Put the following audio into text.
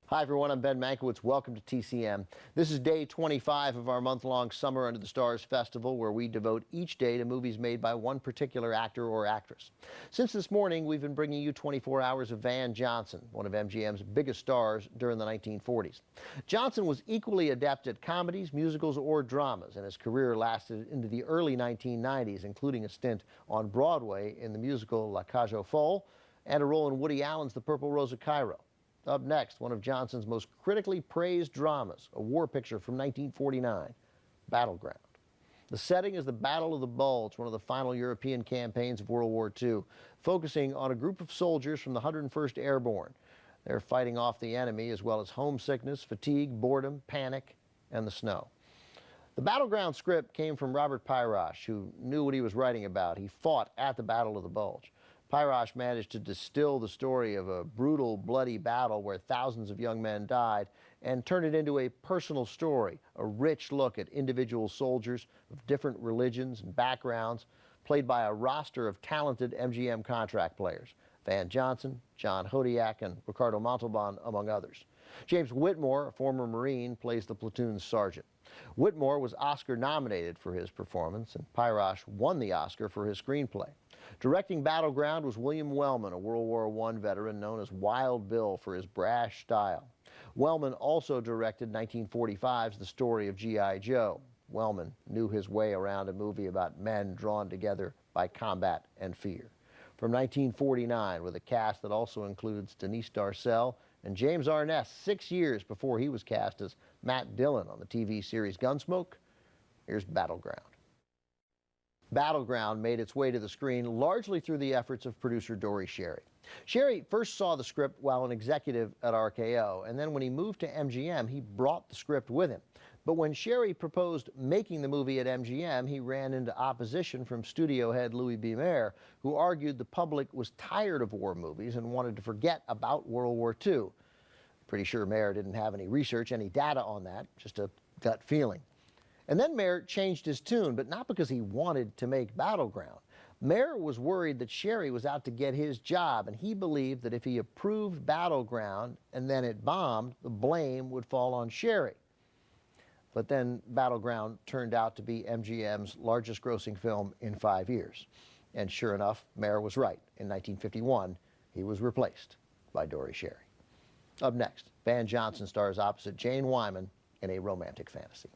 Hi everyone, I'm Ben Mankiewicz. Welcome to TCM. This is day 25 of our month-long Summer Under the Stars Festival, where we devote each day to movies made by one particular actor or actress. Since this morning, we've been bringing you 24 hours of Van Johnson, one of MGM's biggest stars during the 1940s. Johnson was equally adept at comedies, musicals, or dramas, and his career lasted into the early 1990s, including a stint on Broadway in the musical La Cage aux Folles and a role in Woody Allen's The Purple Rose of Cairo. Up next, one of Johnson's most critically praised dramas, a war picture from 1949, Battleground. The setting is the Battle of the Bulge, one of the final European campaigns of World War II, focusing on a group of soldiers from the 101st Airborne. They're fighting off the enemy, as well as homesickness, fatigue, boredom, panic, and the snow. The Battleground script came from Robert Pyrosh, who knew what he was writing about. He fought at the Battle of the Bulge. Pyrosh managed to distill the story of a brutal, bloody battle where thousands of young men died and turn it into a personal story, a rich look at individual soldiers of different religions and backgrounds, played by a roster of talented MGM contract players, Van Johnson, John Hodiak, and Ricardo Montalban, among others. James Whitmore, a former Marine, plays the platoon's sergeant. Whitmore was Oscar nominated for his performance, and Pyrosh won the Oscar for his screenplay. Directing Battleground was William Wellman, a World War I veteran known as Wild Bill for his brash style. Wellman also directed 1945's The Story of G.I. Joe. Wellman knew his way around a movie about men drawn together by combat and fear. From 1949, with a cast that also includes Denise Darcell and James Arness, 6 years before he was cast as Matt Dillon on the TV series Gunsmoke, here's Battleground. Battleground made its way to the screen largely through the efforts of producer Dory Sherry. Sherry first saw the script while an executive at RKO, and then when he moved to MGM, he brought the script with him. But when Sherry proposed making the movie at MGM, he ran into opposition from studio head Louis B. Mayer, who argued the public was tired of war movies and wanted to forget about World War II. Pretty sure Mayer didn't have any research, any data on that, just a gut feeling. And then Mayer changed his tune, but not because he wanted to make Battleground. Mayer was worried that Sherry was out to get his job, and he believed that if he approved Battleground and then it bombed, the blame would fall on Sherry. But then Battleground turned out to be MGM's largest grossing film in 5 years. And sure enough, Mayer was right. In 1951, he was replaced by Dory Sherry. Up next, Van Johnson stars opposite Jane Wyman in a romantic fantasy.